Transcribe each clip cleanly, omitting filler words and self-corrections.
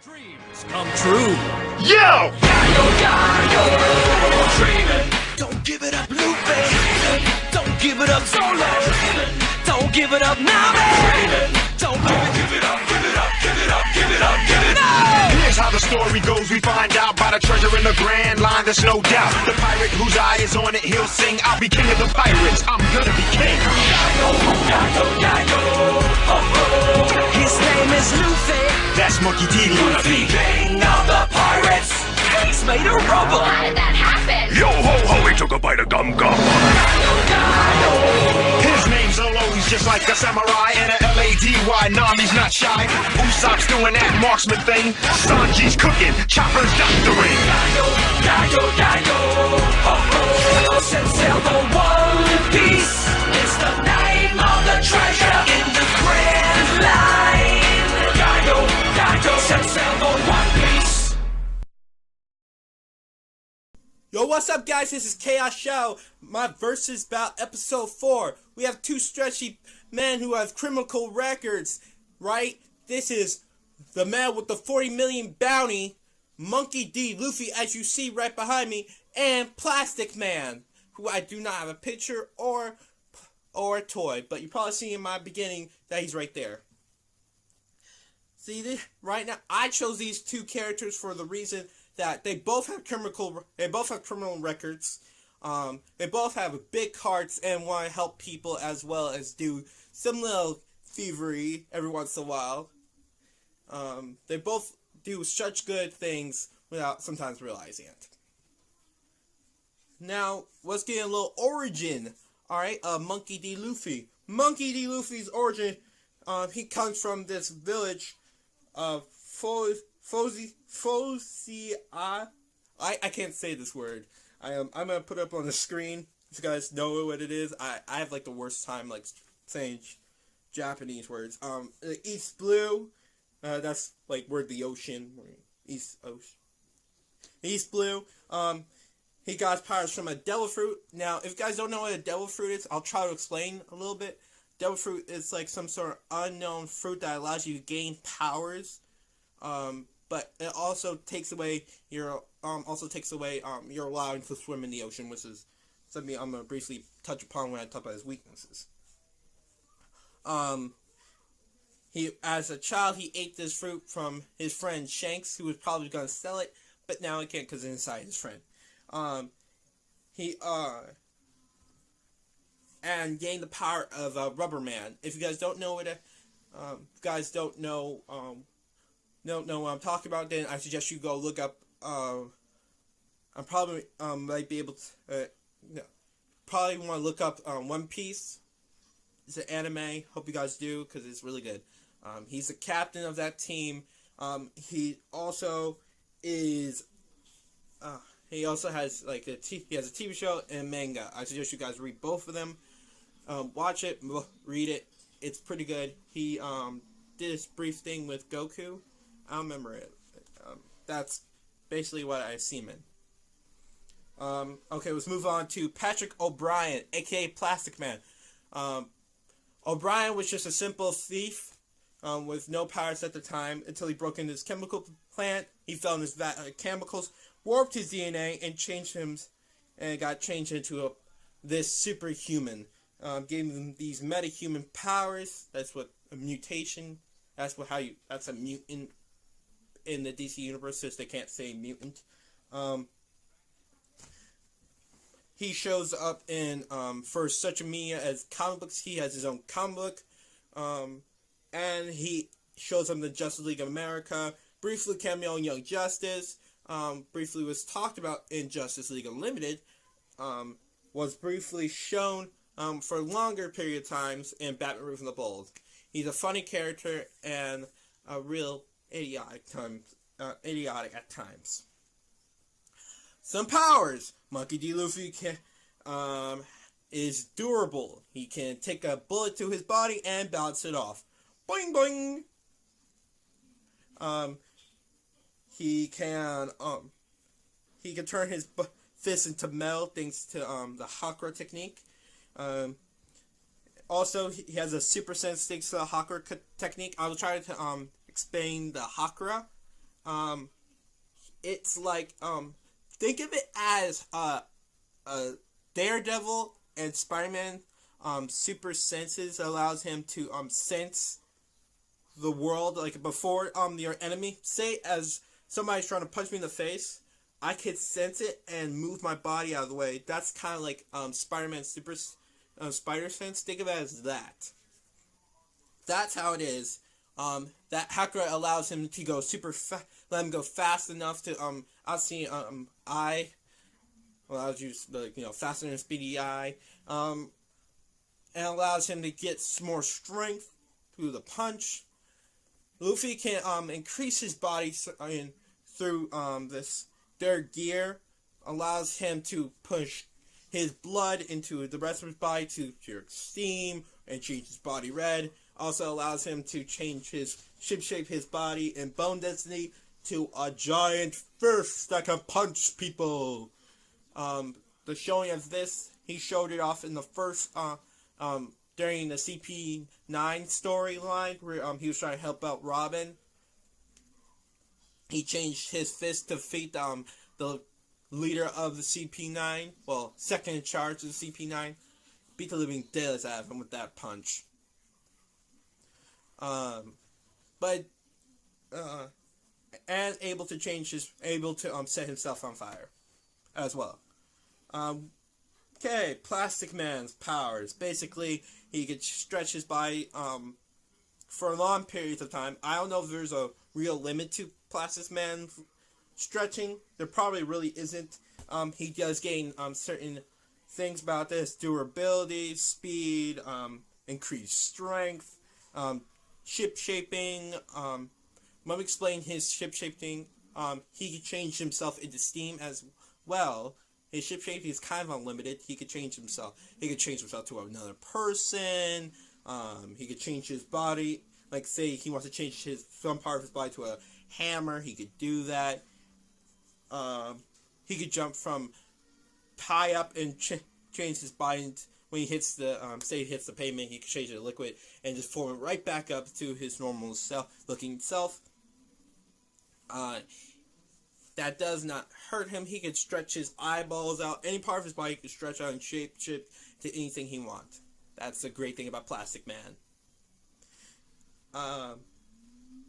Dreams come true. Yo! Dreaming. Don't give it up, Lupe. Don't give it up, Solo. Don't give it up, Nami. Don't give it up, give it up, give it up, give it up, give it up. Here's how the story goes. We find out by the treasure in the grand line. There's no doubt. The pirate whose eye is on it, he'll sing. I'll be king of the pirates. I'm gonna be king. His name is Luffy. That's Monkey D. Gonna be king of the pirates. He's made of rubber. How did that happen? Yo ho ho, he took a bite of gum gum. His name's Zolo, he's just like a samurai and a L-A-D-Y. Nami's not shy. Usopp's doing that marksman thing. Sanji's cooking, Chopper's doctoring. Set sail for One Piece. It's the name of the treasure in the Grand Line. Set sail for One Piece. Yo, what's up, guys? This is Khaos Show. My versus bout episode 4. We have two stretchy men who have criminal records, right? This is the man with the 40 million bounty, Monkey D. Luffy, as you see right behind me, and Plastic Man, who I do not have a picture or a toy, but you probably see in my beginning that he's right there. See this right now? I chose these two characters for the reason that they both have criminal records. They both have big hearts and want to help people as well as do some little thievery every once in a while. They both do such good things without sometimes realizing it. Now, let's get a little origin. Alright, Monkey D. Luffy. Monkey D. Luffy's origin, he comes from this village of I can't say this word. I'm gonna put it up on the screen if you guys know what it is. I have like the worst time like saying Japanese words. East Blue, that's like where the ocean, East Blue. He got his powers from a devil fruit. Now, if you guys don't know what a devil fruit is, I'll try to explain a little bit. Devil fruit is like some sort of unknown fruit that allows you to gain powers. But it also takes away your you're allowing to swim in the ocean, which is something I'm gonna briefly touch upon when I talk about his weaknesses. He, as a child, he ate this fruit from his friend Shanks, who was probably gonna sell it, but now he can't because it's inside his friend. And gained the power of Rubber Man. If you guys don't know what don't know what I'm talking about, then I suggest you go look up. I probably might be able to. Probably want to look up One Piece. It's an anime. Hope you guys do because it's really good. He's the captain of that team. He also is. He also has like he has a TV show and manga. I suggest you guys read both of them. Watch it, read it. It's pretty good. He did this brief thing with Goku. I don't remember it. That's basically what I see him in. Okay, let's move on to Patrick O'Brien, aka Plastic Man. O'Brien was just a simple thief with no powers at the time until he broke into his chemical plant. He fell in his vat of chemicals, warped his DNA, and changed him, and got changed into this superhuman. Gave him these metahuman powers. That's what a mutation. That's a mutant in the DC universe, since they can't say mutant. He shows up in first Such Media as comic books. He has his own comic book, and he shows up in the Justice League of America. Briefly cameo in Young Justice. Briefly was talked about in Justice League Unlimited. Was briefly shown for a longer period of times in Batman Roof and the Bold. He's a funny character and a real idiotic at times. Some powers. Monkey D. Luffy is durable. He can take a bullet to his body and bounce it off. Boing boing. He can turn his fist into metal thanks to the Hakra technique. Also, he has a super sense thanks to the Hakra technique. I will try to explain the Hakra it's like think of it as a Daredevil and Spider-Man super senses allows him to sense the world like before your enemy. Say as somebody's trying to punch me in the face, I could sense it and move my body out of the way. That's kind of like Spider-Man super spider sense. Think of it as that. That's how it is. That hacker allows him to go let him go fast enough to outsee allows you faster than Speedy Eye, and allows him to get more strength through the punch. Luffy can increase his body through this third gear, allows him to push his blood into the rest of his body to jerk steam and change his body red. Also allows him to change shape his body in Bone Density to a giant fist that can punch people. The showing of this, he showed it off in the first, during the CP9 storyline, where he was trying to help out Robin. He changed his fist to defeat the leader of the CP9, well, second in charge of the CP9. Beat the living daylights out of him with that punch. And able to set himself on fire as well. Okay, Plastic Man's powers. Basically, he could stretch his body for long periods of time. I don't know if there's a real limit to Plastic Man stretching. There probably really isn't. He does gain certain things about this: durability, speed, increased strength, ship shaping. Let me explain his ship shaping. He can change himself into steam as well. His ship shape is kind of unlimited. He could change himself. He could change himself to another person. He could change his body. Like, say he wants to change some part of his body to a hammer. He could do that. He could jump from high up and change his body. When he hits the, say he hits the pavement, he could change it to liquid and just form it right back up to his normal looking self. That does not hurt him. He can stretch his eyeballs out. Any part of his body he can stretch out and shape to anything he wants. That's the great thing about Plastic Man.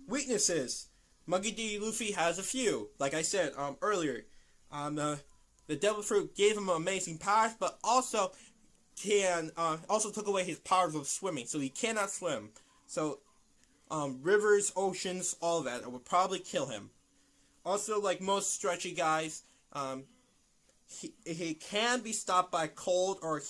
Weaknesses. Monkey D. Luffy has a few. Like I said earlier, the Devil Fruit gave him amazing powers, but also took away his powers of swimming, so he cannot swim. So rivers, oceans, all of that would probably kill him. Also, like most stretchy guys, he can be stopped by cold or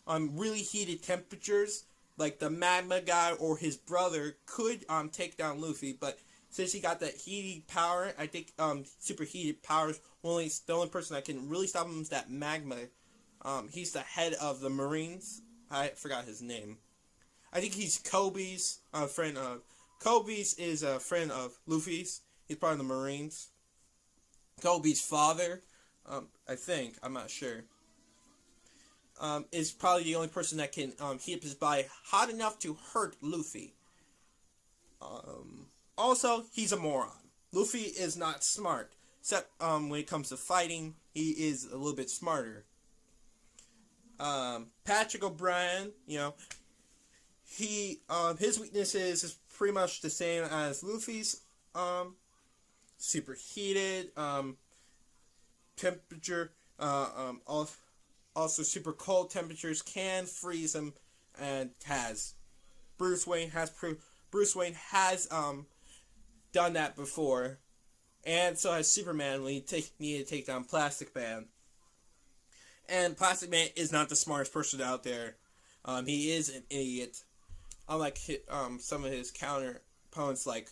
really heated temperatures. Like the magma guy or his brother could take down Luffy, but since he got that heated power, I think super heated powers. The only person that can really stop him is that magma. He's the head of the Marines. I forgot his name. I think he's Kobe's friend of. Kobe's is a friend of Luffy's. He's part of the Marines. Kobe's father, I think, I'm not sure, is probably the only person that can heat up his body hot enough to hurt Luffy. Also, he's a moron. Luffy is not smart. Except when it comes to fighting, he is a little bit smarter. Patrick O'Brien, his weaknesses is pretty much the same as Luffy's. Superheated, temperature, also super cold temperatures can freeze him, and Bruce Wayne has done that before, and so has Superman when he needed to take down Plastic Man. And Plastic Man is not the smartest person out there. He is an idiot. Unlike some of his counter opponents like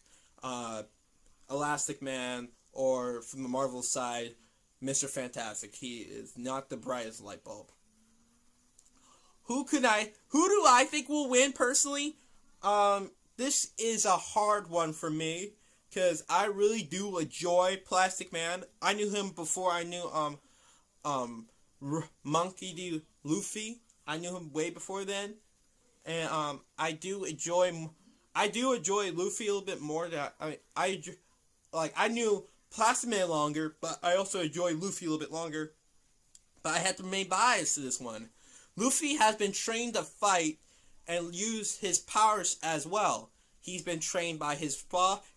Elastic Man or from the Marvel side, Mr. Fantastic. He is not the brightest light bulb. Who do I think will win personally? This is a hard one for me because I really do enjoy Plastic Man. I knew him before I knew Monkey D. Luffy. I knew him way before then, and I do enjoy Luffy a little bit more. like I knew Plastic Man longer, but I also enjoy Luffy a little bit longer. But I had to remain biased to this one. Luffy has been trained to fight and use his powers as well. He's been trained by his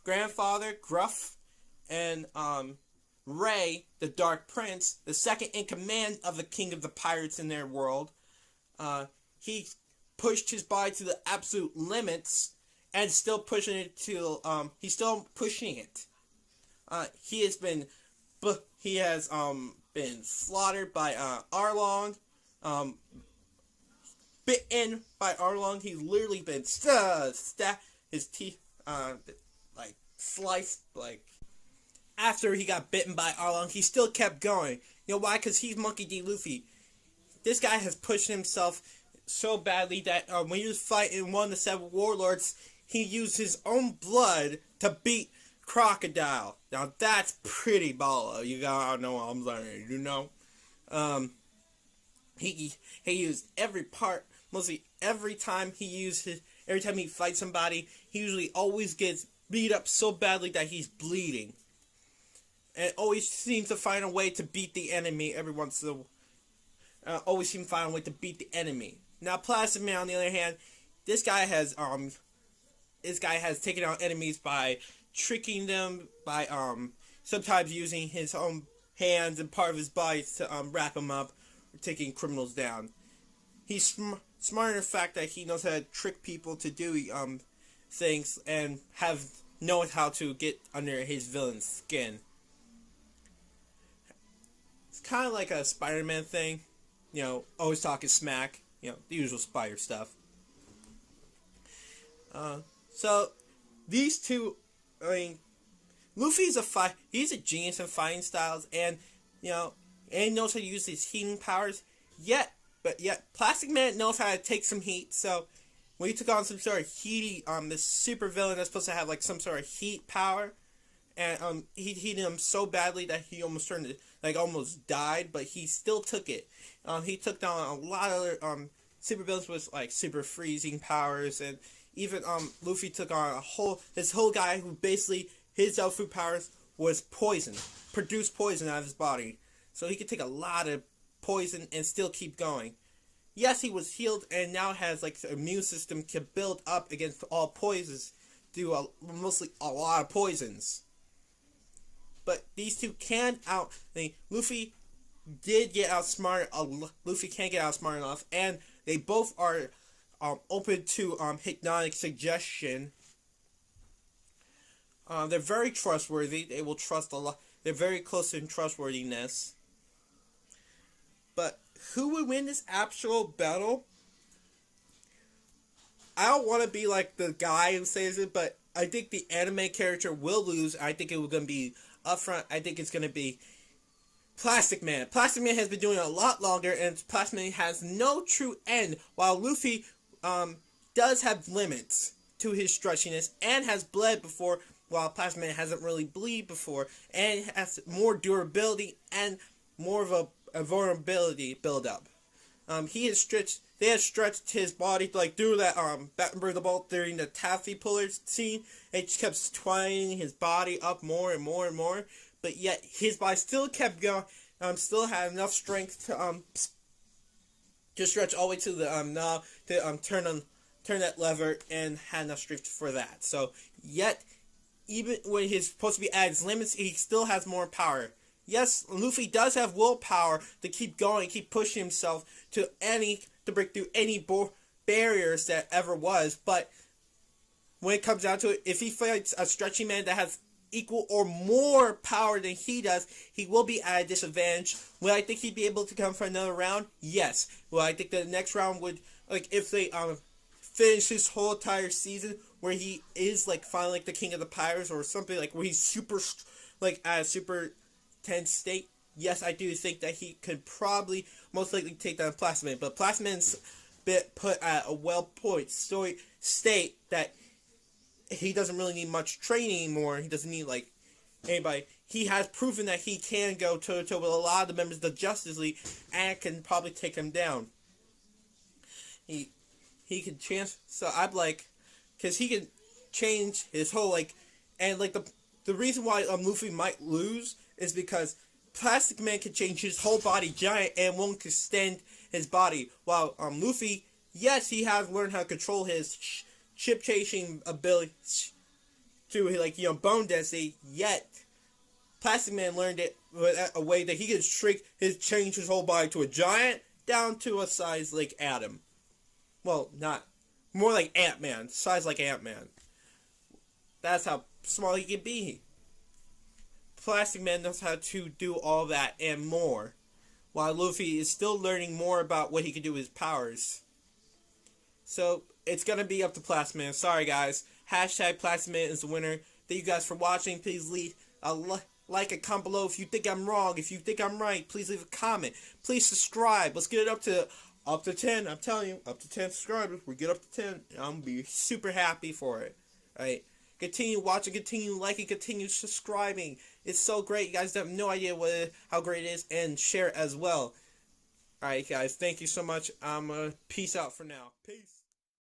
grandfather, Gruff, and Ray, the Dark Prince, the second in command of the King of the Pirates in their world. He pushed his body to the absolute limits and still pushing it to he's still pushing it. He has been been slaughtered by Arlong, bitten by Arlong. He's literally been his teeth like sliced. Like after he got bitten by Arlong, he still kept going. You know why? Because he's Monkey D. Luffy. This guy has pushed himself so badly that when he was fighting one of the 7 warlords, he used his own blood to beat Crocodile. Now that's pretty baller. You gotta know what I'm saying, you know? He used every part, mostly every time he fights somebody, he usually always gets beat up so badly that he's bleeding. And always seems to find a way to beat the enemy every once in a while. Always seems to find a way to beat the enemy. Now Plastic Man, on the other hand, this guy has taken out enemies by tricking them, by sometimes using his own hands and part of his body to wrap them up, taking criminals down. He's smart in the fact that he knows how to trick people to do things and knows how to get under his villain's skin. It's kind of like a Spider-Man thing, you know, always talking smack, you know, the usual Spider stuff. So these two, I mean, Luffy's he's a genius in fighting styles, and you know, and he knows how to use his heating powers. Yet Plastic Man knows how to take some heat. So when he took on some sort of heaty, this super villain that's supposed to have like some sort of heat power, and he heated him so badly that he almost almost died, but he still took it. He took down a lot of other super villains with like super freezing powers, and even Luffy took on this whole guy who basically his food powers was poison, produced poison out of his body, so he could take a lot of poison and still keep going. Yes, he was healed and now has like an immune system to build up against all poisons, mostly a lot of poisons. But these two Luffy did get outsmarted. Luffy can't get outsmarted enough, and they both are open to hypnotic suggestion. They're very trustworthy. They will trust a lot. They're very close in trustworthiness. But who would win this actual battle? I don't want to be like the guy who says it, but I think the anime character will lose. I think it was going to be upfront. I think it's going to be Plastic Man. Plastic Man has been doing it a lot longer, and Plastic Man has no true end, while Luffy does have limits to his stretchiness and has bled before, while Plastic Man hasn't really bleed before, and has more durability and more of a vulnerability build-up. They had stretched his body like through that Batman the Bolt during the taffy puller scene. It just kept twining his body up more and more and more, but yet his body still kept going. Still had enough strength to stretch all the way to the knob to turn that lever, and had enough strength for that. So yet, even when he's supposed to be at his limits, he still has more power. Yes, Luffy does have willpower to keep going, keep pushing himself to break through any barriers that ever was. But when it comes down to it, if he fights a stretchy man that has equal or more power than he does, he will be at a disadvantage. Will I think he'd be able to come for another round? Yes. Well, I think the next round would, like, if they finish his whole entire season where he is like finally like the king of the pirates or something, like where he's super like at a super tense state, yes, I do think that he could probably most likely take down Plastic Man. But Plastic Man's put at a well-poised state that he doesn't really need much training anymore. He doesn't need like anybody. He has proven that he can go toe-to-toe with a lot of the members of the Justice League and can probably take him down. He can chance, so I'm like, because he can change his whole, like, and, like, the reason why Luffy might lose is because Plastic Man can change his whole body giant and won't extend his body, while Luffy, yes, he has learned how to control his chip chasing ability to, like, bone density, yet Plastic Man learned it a way that he can change his whole body to a giant down to a size like Adam. Well, not more like Ant-Man, size like Ant-Man. That's how small he can be. Plastic Man knows how to do all that and more, while Luffy is still learning more about what he can do with his powers. So, it's gonna be up to Plastic Man. Sorry, guys. Hashtag Plastic Man is the winner. Thank you guys for watching. Please leave a like a comment below if you think I'm wrong. If you think I'm right, please leave a comment. Please subscribe. Let's get it up to 10. I'm telling you, up to 10 subscribers. We get up to 10. I'm gonna be super happy for it. Alright. Continue watching, continue liking, continue subscribing. It's so great. You guys have no idea how great it is, and share it as well. Alright, guys. Thank you so much. Peace out for now. Peace.